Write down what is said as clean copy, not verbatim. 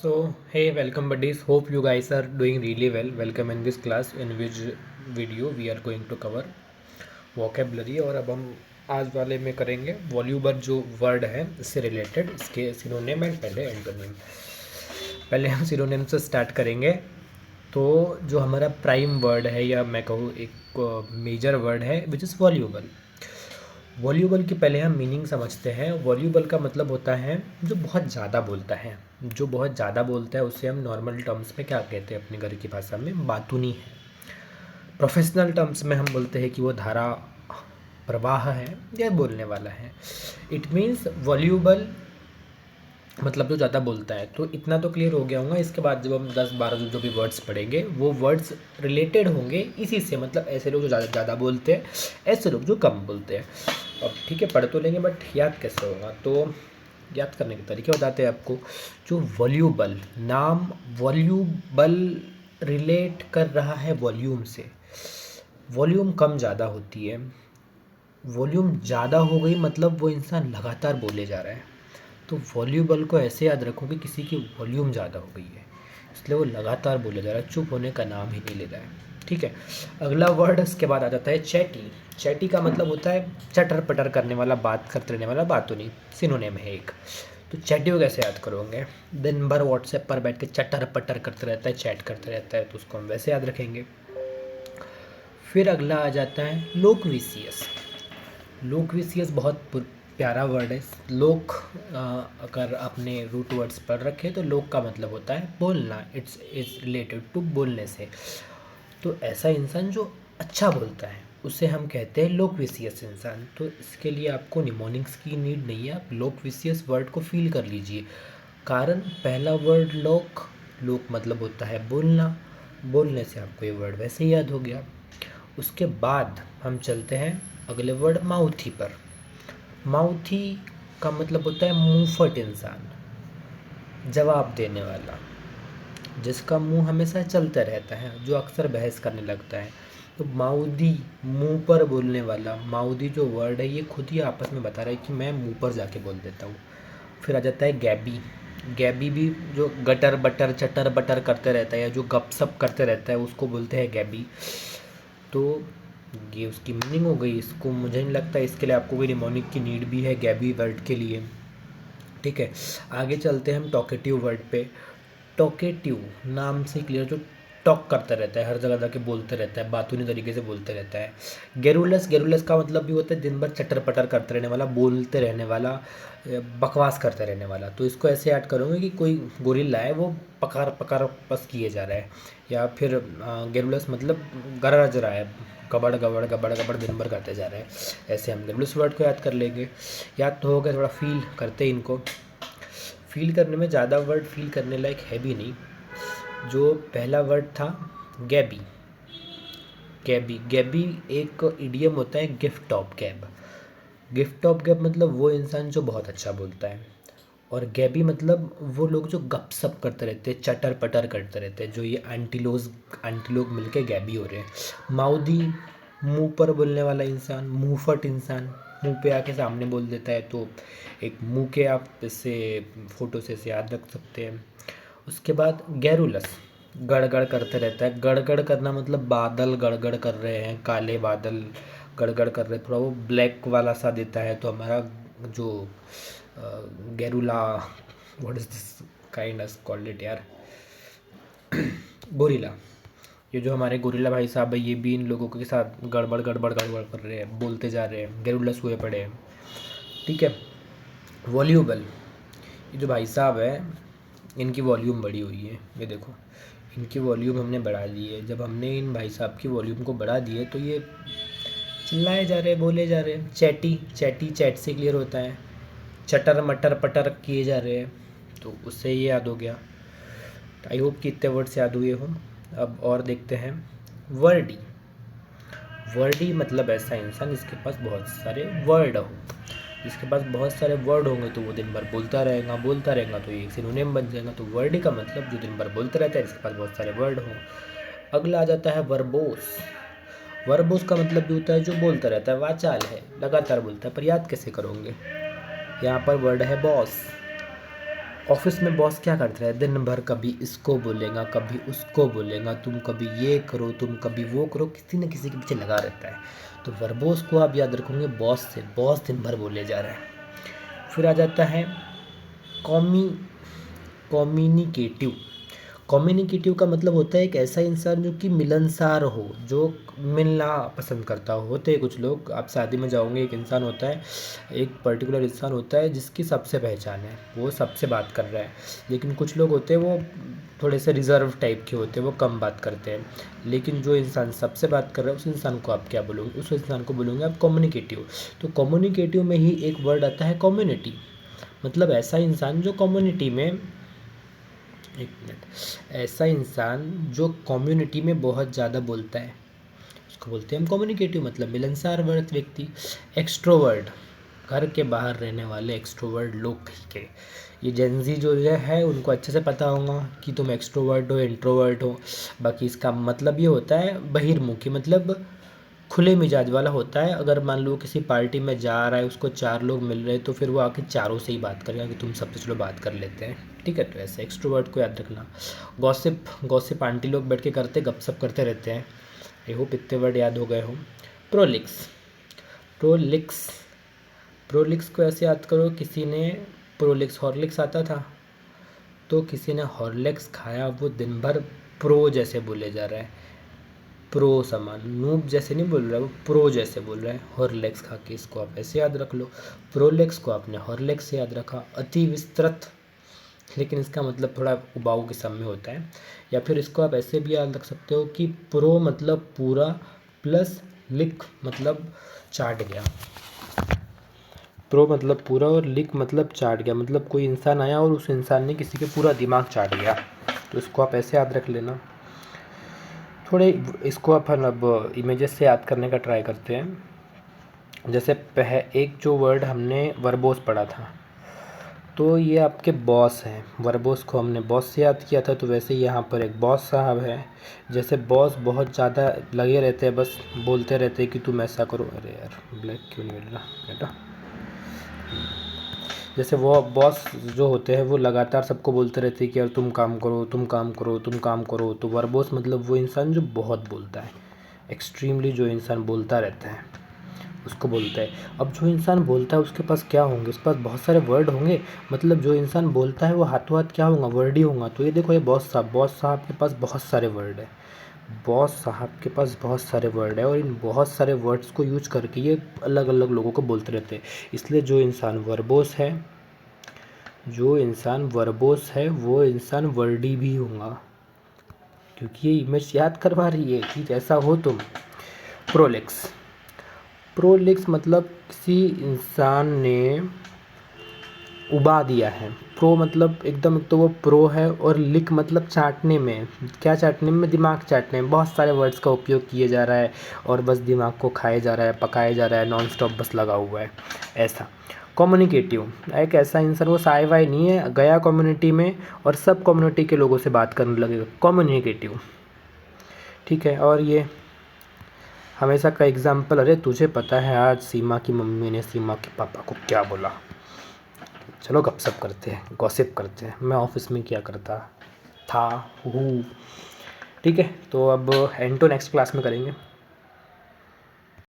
So, hey, welcome buddies. Hope you guys are doing really well. Welcome in this class in which video we are going to cover vocabulary और अब हम आज वाले में करेंगे वॉल्यूबर जो वर्ड है इससे रिलेटेड इसके सिनोनिम एंड पहले एंटोनिम। पहले हम सिनोनिम से स्टार्ट करेंगे। तो जो हमारा प्राइम वर्ड है या मैं कहूँ एक मेजर वर्ड है विच इज़ वॉल्यूबल। वॉल्यूबल की पहले हम मीनिंग समझते हैं। वॉल्यूबल का मतलब होता है जो बहुत ज़्यादा बोलता है। जो बहुत ज़्यादा बोलता है उसे हम नॉर्मल टर्म्स में क्या कहते हैं अपने घर की भाषा में बातूनी है। प्रोफेशनल टर्म्स में हम बोलते हैं कि वो धारा प्रवाह है या बोलने वाला है। इट मीन्स वॉल्यूबल मतलब जो ज़्यादा बोलता है। तो इतना तो क्लियर हो गया होगा। इसके बाद जब हम 10-12 जो भी वर्ड्स पढ़ेंगे वो वर्ड्स रिलेटेड होंगे इसी से, मतलब ऐसे लोग जो ज़्यादा बोलते हैं, ऐसे लोग जो कम बोलते हैं। अब ठीक है, पढ़ तो लेंगे बट याद कैसे होगा, तो याद करने के तरीके बताते हैं आपको। जो वॉल्यूबल, नाम वॉल्यूबल रिलेट कर रहा है वॉल्यूम से। वॉल्यूम कम ज़्यादा होती है, वॉल्यूम ज़्यादा हो गई मतलब वो इंसान लगातार बोले जा रहा है। तो वॉल्यूबल को ऐसे याद रखो कि किसी की वॉल्यूम ज़्यादा हो गई है इसलिए वो लगातार बोले जा रहा है, चुप होने का नाम ही नहीं ले रहा है। ठीक है, अगला वर्ड इसके बाद आ जाता है चैटी। चैटी का मतलब होता है चटर पटर करने वाला, बात करते रहने वाला, बात नहीं, सिनोनिम है एक। तो चैटी को कैसे याद करोगे? दिन भर व्हाट्सएप पर बैठ के चटर पटर करते रहता है, चैट करते रहता है, तो उसको हम वैसे याद रखेंगे। फिर अगला आ जाता है लोकविशियस। लोकविशियस बहुत प्यारा वर्ड है। लोक अगर आपने रूट वर्ड्स पढ़ रखे तो लोक का मतलब होता है बोलना। इट्स रिलेटेड टू बोलने से। तो ऐसा इंसान जो अच्छा बोलता है उसे हम कहते हैं लोकविशियस इंसान। तो इसके लिए आपको निमोनिक्स की नीड नहीं है, आप लोकविशियस वर्ड को फील कर लीजिए। कारण पहला वर्ड लोक, लोक मतलब होता है बोलना, बोलने से आपको ये वर्ड वैसे ही याद हो गया। उसके बाद हम चलते हैं अगले वर्ड माउथी पर। माउथी का मतलब होता है मुंहफट इंसान, जवाब देने वाला, जिसका मुंह हमेशा चलता रहता है, जो अक्सर बहस करने लगता है। तो माउदी, मुंह पर बोलने वाला। माउदी जो वर्ड है ये खुद ही आपस में बता रहा है कि मैं मुंह पर जाके बोल देता हूँ। फिर आ जाता है गैबी। गैबी भी जो गटर बटर चटर बटर करते रहता है या जो गपशप करते रहता है उसको बोलते हैं गैबी। तो ये उसकी मीनिंग हो गई। इसको मुझे नहीं लगता इसके लिए आपको कोई निमोनिक की नीड भी है गैबी वर्ड के लिए। ठीक है, आगे चलते हैं हम टॉकेटिव वर्ड पे। टॉकेटिव नाम से क्लियर, जो टॉक करता रहता है, हर जगह जाके बोलते रहता है, बातूनी तरीके से बोलते रहता है। गेरुलस, गेरुलस का मतलब भी होता है दिन भर चटर पटर करते रहने वाला, बोलते रहने वाला, बकवास करते रहने वाला। तो इसको ऐसे याद करोगे कि कोई गोरिल्ला है वो पकार पकार बस किए जा रहा है। या फिर गेरुलस मतलब गरज रहा है, गबड़ गबड़ गबड़ गबड़ दिन भर करते जा रहे हैं। ऐसे हम गेरुलस वर्ड को याद कर लेंगे। याद तो हो गया, थोड़ा फील करते इनको। फील करने में ज़्यादा वर्ड फील करने लायक है भी नहीं। जो पहला वर्ड था गैबी, गैबी, गैबी एक इडियम होता है गिफ्ट ऑफ गैब। गिफ्ट ऑफ गैब मतलब वो इंसान जो बहुत अच्छा बोलता है, और गैबी मतलब वो लोग जो गपशप करते रहते हैं, चटर पटर करते रहते हैं, जो ये आंटी लोग मिलके गैबी हो रहे हैं। माउदी, मुंह पर बोलने वाला इंसान, मुंहफट इंसान, मुंह पे आके सामने बोल देता है। तो एक मुंह के आप इससे फ़ोटो से इसे याद रख सकते हैं। उसके बाद गैरुलस, गड़गड़ करते रहता है। गड़गड़ करना मतलब बादल गड़गड़ कर रहे हैं, काले बादल गड़गड़ कर रहे हैं, थोड़ा वो ब्लैक वाला सा देता है। तो हमारा जो गैरुला, what is this kind of called it यार, गोरिल्ला। ये जो हमारे गोरिल्ला भाई साहब है ये भी इन लोगों के साथ गड़बड़ गड़बड़ गड़बड़ कर रहे हैं, बोलते जा रहे हैं, गैरुलस हुए पड़े हैं। ठीक है, वॉल्यूबल, ये जो भाई साहब है इनकी वॉल्यूम बढ़ी हुई है। ये देखो, इनकी वॉल्यूम हमने बढ़ा दी है। जब हमने इन भाई साहब की वॉल्यूम को बढ़ा दिए तो ये चिल्लाए जा रहे हैं, बोले जा रहे हैं। चैटी, चैटी चैट से क्लियर होता है, चटर मटर पटर किए जा रहे हैं, तो उससे ये याद हो गया। आई होप कि इतने वर्ड्स याद हुए हों। अब और देखते हैं वर्डी। वर्डी मतलब ऐसा इंसान जिसके पास बहुत सारे वर्ड हो। जिसके पास बहुत सारे वर्ड होंगे तो वो दिन भर बोलता रहेगा, तो ये एक सिनोनिम बन जाएगा। तो वर्डी का मतलब जो दिन भर बोलता रहता है, जिसके पास बहुत सारे वर्ड हों। अगला आ जाता है वर्बोस। वर्बोस का मतलब भी होता है जो बोलता रहता है, वाचाल है, लगातार बोलता है। पर याद कैसे करोगे? यहाँ पर वर्ड है बॉस। ऑफिस में बॉस क्या करता है, दिन भर कभी इसको बोलेगा कभी उसको बोलेगा, तुम कभी ये करो तुम कभी वो करो, किसी न किसी के पीछे लगा रहता है। तो वर्बोस को आप याद रखोगे बॉस से, बॉस दिन भर बोले जा रहा है। फिर आ जाता है कॉमी कम्युनिकेटिव। कम्युनिकेटिव का मतलब होता है एक ऐसा इंसान जो कि मिलनसार हो, जो मिलना पसंद करता हो। होते हैं कुछ लोग, आप शादी में जाओगे, एक इंसान होता है, एक पर्टिकुलर इंसान होता है जिसकी सबसे पहचान है, वो सबसे बात कर रहा है। लेकिन कुछ लोग होते हैं वो थोड़े से रिजर्व टाइप के होते हैं, वो कम बात करते हैं। लेकिन जो इंसान सबसे बात कर रहा है उस इंसान को आप क्या बोलोगे, उस इंसान को बोलोगे आप कम्युनिकेटिव। तो कम्युनिकेटिव में ही एक वर्ड आता है कम्युनिटी, मतलब ऐसा इंसान जो कम्युनिटी में, एक मिनट, ऐसा इंसान जो कम्युनिटी में बहुत ज़्यादा बोलता है उसको बोलते हैं हम कम्युनिकेटिव, मतलब मिलनसार वर्ग व्यक्ति। एक्सट्रोवर्ड, घर के बाहर रहने वाले एक्सट्रोवर्ड लोग के, ये जेंजी जो है उनको अच्छे से पता होगा कि तुम एक्सट्रोवर्ट हो इंट्रोवर्ट हो। बाकी इसका मतलब ये होता है बहिर्मुखी, मतलब खुले मिजाज वाला होता है। अगर मान लो किसी पार्टी में जा रहा है, उसको 4 लोग मिल रहे हैं, तो फिर वो आके चारों से ही बात करेगा कि तुम सबसे चलो बात कर लेते हैं, ठीक है। तो ऐसे एक्सट्रोवर्ट को याद रखना। गॉसिप, गॉसिप आंटी लोग बैठ के करते, गपशप करते रहते हैं। आई होप इतने वर्ड याद हो गए हो। प्रोलिक्स, प्रोलिक्स, प्रोलिक्स को ऐसे याद करो, किसी ने प्रोलिक्स, हॉर्लिक्स आता था तो किसी ने हॉर्लिक्स खाया, वो दिन भर प्रो जैसे बोले जा रहा है, प्रो समान, नूब जैसे नहीं बोल रहा है, वो प्रो जैसे बोल रहा है हॉर्लिक्स खा के। इसको आप ऐसे याद रख लो, प्रोलेक्स को आपने हॉर्लिक्स से याद रखा। अति विस्तृत, लेकिन इसका मतलब थोड़ा उबाऊ किस्म में होता है। या फिर इसको आप ऐसे भी याद रख सकते हो कि प्रो मतलब पूरा, प्लस लिक मतलब चाट गया। प्रो मतलब पूरा और लिक मतलब चाट गया, मतलब कोई इंसान आया और उस इंसान ने किसी के पूरा दिमाग चाट गया। तो इसको आप ऐसे याद रख लेना। थोड़े इसको अपन अब इमेजेस से याद करने का ट्राई करते हैं। जैसे एक जो वर्ड हमने वर्बोस पढ़ा था, तो ये आपके बॉस हैं, वर्बोस को हमने बॉस से याद किया था, तो वैसे यहाँ पर एक बॉस साहब है। जैसे बॉस बहुत ज़्यादा लगे रहते हैं, बस बोलते रहते हैं कि तुम ऐसा करो। अरे यार ब्लैक क्यों नहीं मिल रहा बेटा। जैसे वो बॉस जो होते हैं वो लगातार सबको बोलते रहते हैं कि यार तुम काम करो तुम काम करो तुम काम करो। तो वर्बोस मतलब वो इंसान जो बहुत बोलता है, एक्सट्रीमली जो इंसान बोलता रहता है उसको बोलता है। अब जो इंसान बोलता है उसके पास क्या होंगे, उसके पास बहुत सारे वर्ड होंगे, मतलब जो इंसान बोलता है वो हाथों हाथ क्या होगा, वर्ड ही होगा। तो ये देखो, ये बॉस साहब के पास बहुत सारे वर्ड है, बॉस साहब के पास बहुत सारे वर्ड है, और इन बहुत सारे वर्ड्स को यूज करके ये अलग अलग लोगों को बोलते रहते हैं। इसलिए जो इंसान वर्बोस है, जो इंसान वर्बोस है वो इंसान वर्डी भी होगा, क्योंकि ये इमेज याद करवा रही है कि जैसा हो तुम। प्रोलिक्स, प्रोलिक्स मतलब किसी इंसान ने उबा दिया है। प्रो मतलब एकदम, तो वो प्रो है, और लिक मतलब चाटने में, क्या चाटने में, दिमाग चाटने में। बहुत सारे वर्ड्स का उपयोग किए जा रहा है और बस दिमाग को खाए जा रहा है, पकाया जा रहा है, नॉन स्टॉप बस लगा हुआ है ऐसा। कम्युनिकेटिव, एक ऐसा इंसान, वो साई वाई नहीं है, गया कम्युनिटी में और सब कम्युनिटी के लोगों से बात करने लगेगा, कम्युनिकेटिव, ठीक है। और ये हमेशा का एग्जाम्पल, अरे तुझे पता है आज सीमा की मम्मी ने सीमा के पापा को क्या बोला, चलो गपशप करते हैं, गॉसिप करते हैं, मैं ऑफिस में क्या करता था हूँ, ठीक है। तो अब एंड तो नेक्स्ट क्लास में करेंगे।